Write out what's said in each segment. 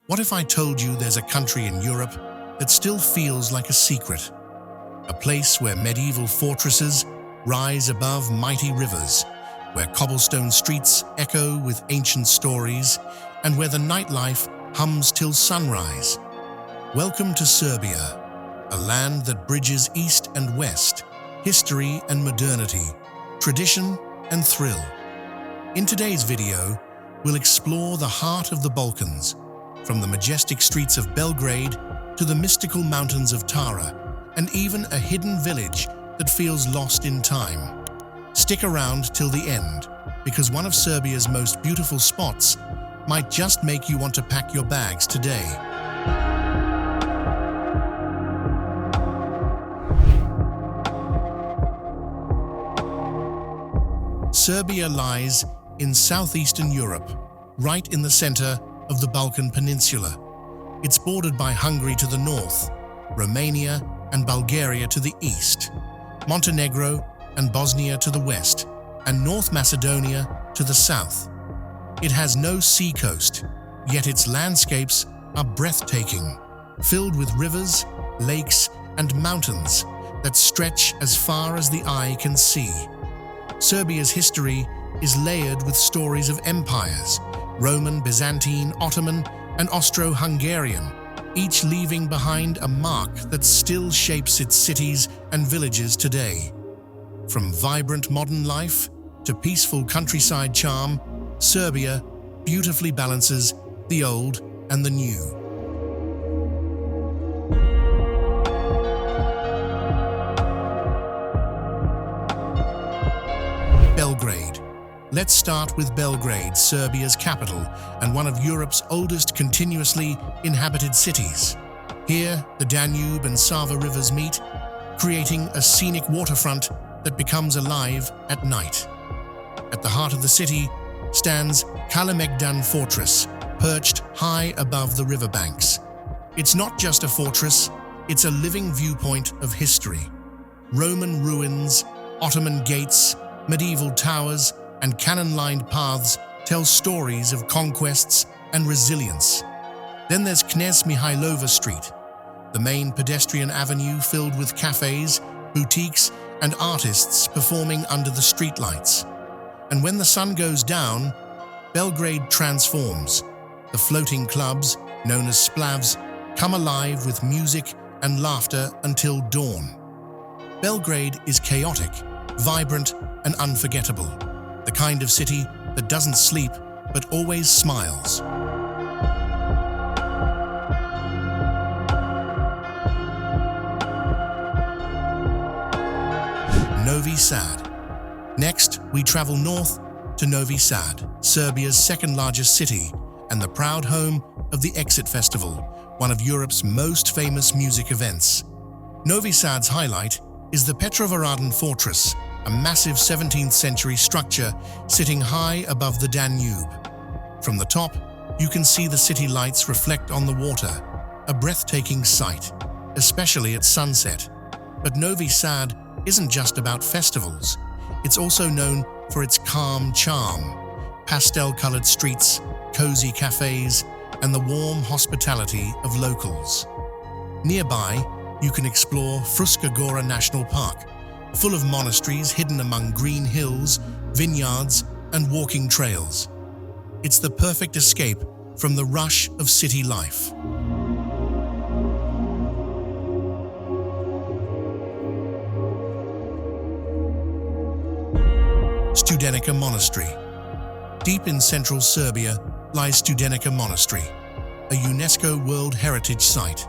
What if I told you there's a country in Europe that still feels like a secret? A place where medieval fortresses rise above mighty rivers, where cobblestone streets echo with ancient stories, and where the nightlife hums till sunrise. Welcome to Serbia, a land that bridges east and west, history and modernity, tradition and thrill. In today's video, we'll explore the heart of the Balkans, from the majestic streets of Belgrade to the mystical mountains of Tara, and even a hidden village that feels lost in time. Stick around till the end, because one of Serbia's most beautiful spots might just make you want to pack your bags today. Serbia lies in southeastern Europe, right in the center of the Balkan Peninsula. It's bordered by Hungary to the north, Romania and Bulgaria to the east, Montenegro and Bosnia to the west, and North Macedonia to the south. It has no seacoast, yet its landscapes are breathtaking, filled with rivers, lakes, and mountains that stretch as far as the eye can see. Serbia's history is layered with stories of empires, Roman, Byzantine, Ottoman, and Austro-Hungarian, each leaving behind a mark that still shapes its cities and villages today. From vibrant modern life to peaceful countryside charm, Serbia beautifully balances the old and the new. Belgrade. Let's start with Belgrade, Serbia's capital and one of Europe's oldest continuously inhabited cities. Here, the Danube and Sava rivers meet, creating a scenic waterfront that becomes alive at night. At the heart of the city stands Kalemegdan Fortress, perched high above the riverbanks. It's not just a fortress, it's a living viewpoint of history. Roman ruins, Ottoman gates, medieval towers, and cannon-lined paths tell stories of conquests and resilience. Then there's 𝐃𝐨𝐵𝐿ova Street, the main pedestrian avenue filled with cafes, boutiques, and artists performing under the streetlights. And when the sun goes down, Belgrade transforms. The floating clubs, known as splavs, come alive with music and laughter until dawn. Belgrade is chaotic, vibrant, and unforgettable. The kind of city that doesn't sleep but always smiles. Novi Sad. Next, we travel north to Novi Sad, Serbia's second largest city and the proud home of the Exit Festival, one of Europe's most famous music events. Novi Sad's highlight is the Petrovaradin Fortress, a massive 17th century structure sitting high above the Danube. From the top, you can see the city lights reflect on the water, a breathtaking sight, especially at sunset. But Novi Sad isn't just about festivals. It's also known for its calm charm, pastel-colored streets, cozy cafes, and the warm hospitality of locals. Nearby, you can explore Fruška Gora National Park, full of monasteries hidden among green hills, vineyards, and walking trails. It's the perfect escape from the rush of city life. Studenica Monastery. Deep in central Serbia lies Studenica Monastery, a UNESCO World Heritage Site.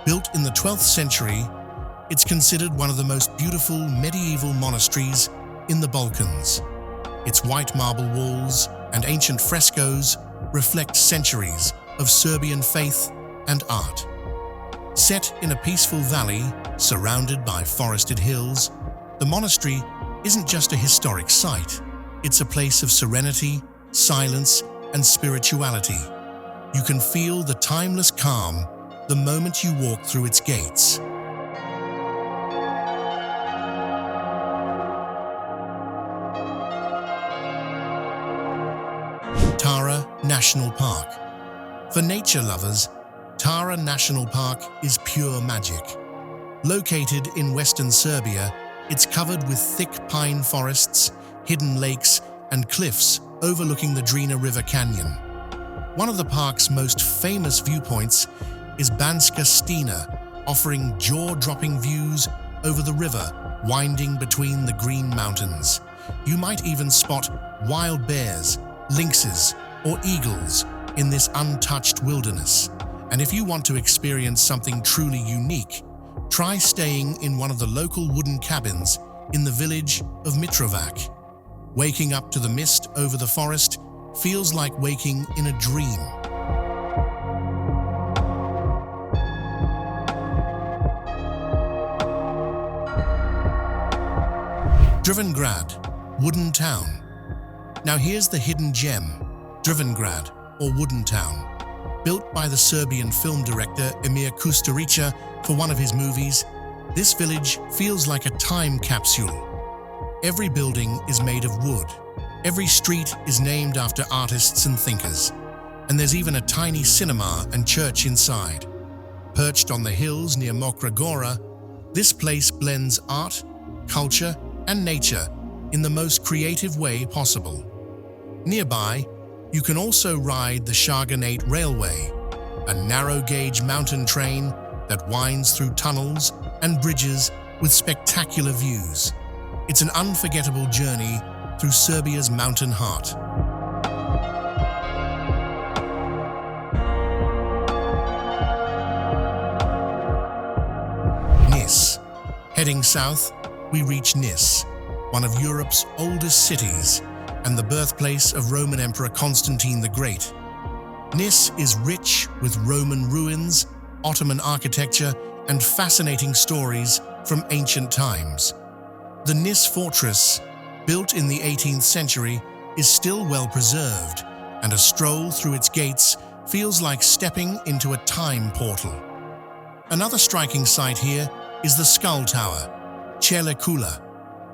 Built in the 12th century, it's considered one of the most beautiful medieval monasteries in the Balkans. Its white marble walls and ancient frescoes reflect centuries of Serbian faith and art. Set in a peaceful valley surrounded by forested hills, the monastery isn't just a historic site. It's a place of serenity, silence, and spirituality. You can feel the timeless calm the moment you walk through its gates. Tara National Park. For nature lovers, Tara National Park is pure magic. Located in western Serbia, it's covered with thick pine forests, hidden lakes, and cliffs overlooking the Drina River Canyon. One of the park's most famous viewpoints is Banska Stena, offering jaw-dropping views over the river winding between the green mountains. You might even spot wild bears, lynxes, or eagles in this untouched wilderness. And if you want to experience something truly unique, try staying in one of the local wooden cabins in the village of Mitrovac. Waking up to the mist over the forest feels like waking in a dream. Drvengrad, wooden town. Now here's the hidden gem, Drvengrad, or wooden town. Built by the Serbian film director Emir Kusturica for one of his movies, this village feels like a time capsule. Every building is made of wood. Every street is named after artists and thinkers. And there's even a tiny cinema and church inside. Perched on the hills near Mokra Gora, this place blends art, culture, and nature in the most creative way possible. Nearby, you can also ride the 𝐬𝐮𝐬𝐫𝐞 Railway, a narrow-gauge mountain train that winds through tunnels and bridges with spectacular views. It's an unforgettable journey through Serbia's mountain heart. Nis. Heading south, we reach Nis, one of Europe's oldest cities and the birthplace of Roman Emperor Constantine the Great. Nis is rich with Roman ruins, Ottoman architecture, and fascinating stories from ancient times. The Nis fortress, built in the 18th century, is still well preserved, and a stroll through its gates feels like stepping into a time portal. Another striking sight here is the Skull Tower, 𝐶𝐵𝐿𝐵𝐿,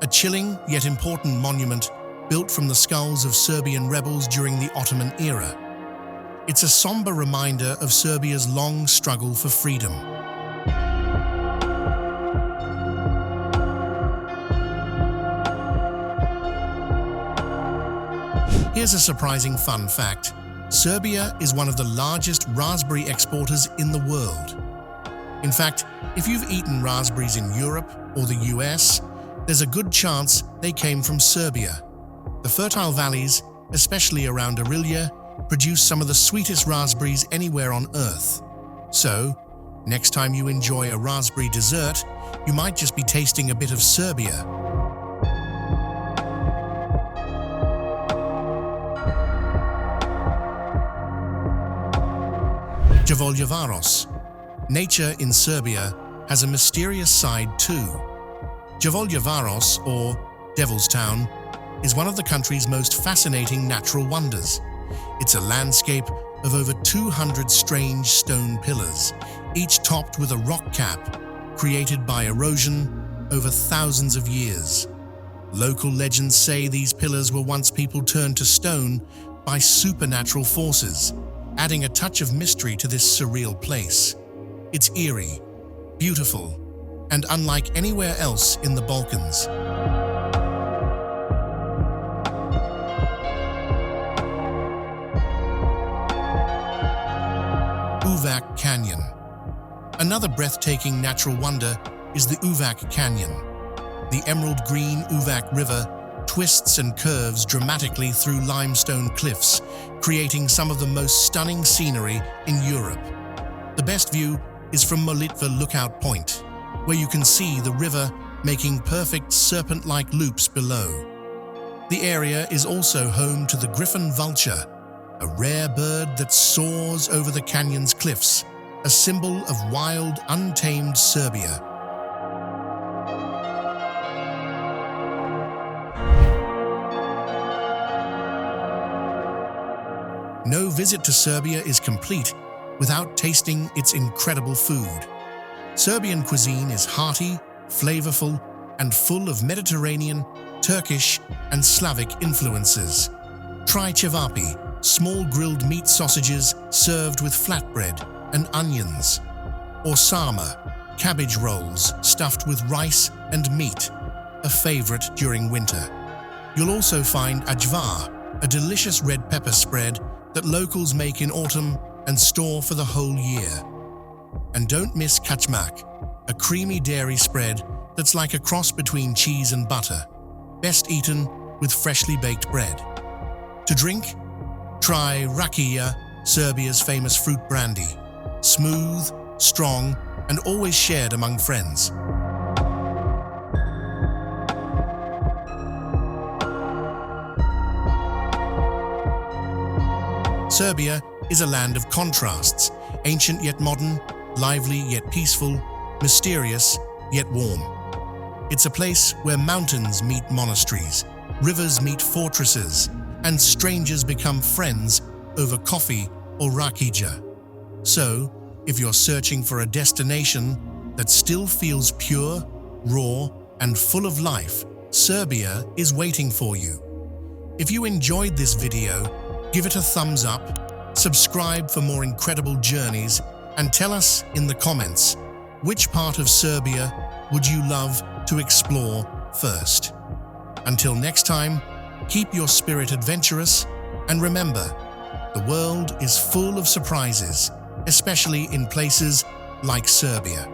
a chilling yet important monument built from the skulls of Serbian rebels during the Ottoman era. It's a somber reminder of Serbia's long struggle for freedom. Here's a surprising fun fact. Serbia is one of the largest raspberry exporters in the world. In fact, if you've eaten raspberries in Europe or the US, there's a good chance they came from Serbia. The fertile valleys, especially around 𝐼𝐸𝐵𝐿, produce some of the sweetest raspberries anywhere on Earth. So, next time you enjoy a raspberry dessert, you might just be tasting a bit of Serbia. 𝐬𝐻𝐵𝐿𝐵𝐿. Nature in Serbia has a mysterious side too. 𝐬𝐻𝐵𝐿𝐵𝐿, or Devil's Town, is one of the country's most fascinating natural wonders. It's a landscape of over 200 strange stone pillars, each topped with a rock cap created by erosion over thousands of years. Local legends say these pillars were once people turned to stone by supernatural forces, adding a touch of mystery to this surreal place. It's eerie, beautiful, and unlike anywhere else in the Balkans. Uvac Canyon. Another breathtaking natural wonder is the Uvac Canyon. The emerald green Uvac River twists and curves dramatically through limestone cliffs, creating some of the most stunning scenery in Europe. The best view is from Molitva Lookout Point, where you can see the river making perfect serpent-like loops below. The area is also home to the griffon vulture, a rare bird that soars over the canyon's cliffs, a symbol of wild, untamed Serbia. No visit to Serbia is complete without tasting its incredible food. Serbian cuisine is hearty, flavorful, and full of Mediterranean, Turkish, and Slavic influences. Try 𝐶𝐵𝐿𝐵𝐿, small grilled meat sausages served with flatbread and onions, or �𝐴𝐵, cabbage rolls stuffed with rice and meat, a favorite during winter. You'll also find 𝐦𝐨𝐫𝐞, a delicious red pepper spread that locals make in autumn and store for the whole year. And don't miss �𝐾𝐨𝐵, a creamy dairy spread that's like a cross between cheese and butter, best eaten with freshly baked bread. To drink, try �RAKIA, Serbia's famous fruit brandy, smooth, strong, and always shared among friends. Serbia is a land of contrasts, ancient yet modern, lively yet peaceful, mysterious yet warm. It's a place where mountains meet monasteries, rivers meet fortresses, and strangers become friends over coffee or 𝐼𝐸𝐵𝐿. So, if you're searching for a destination that still feels pure, raw, and full of life, Serbia is waiting for you. If you enjoyed this video, give it a thumbs up, subscribe for more incredible journeys, and tell us in the comments, which part of Serbia would you love to explore first? Until next time, keep your spirit adventurous, and remember, the world is full of surprises, especially in places like Serbia.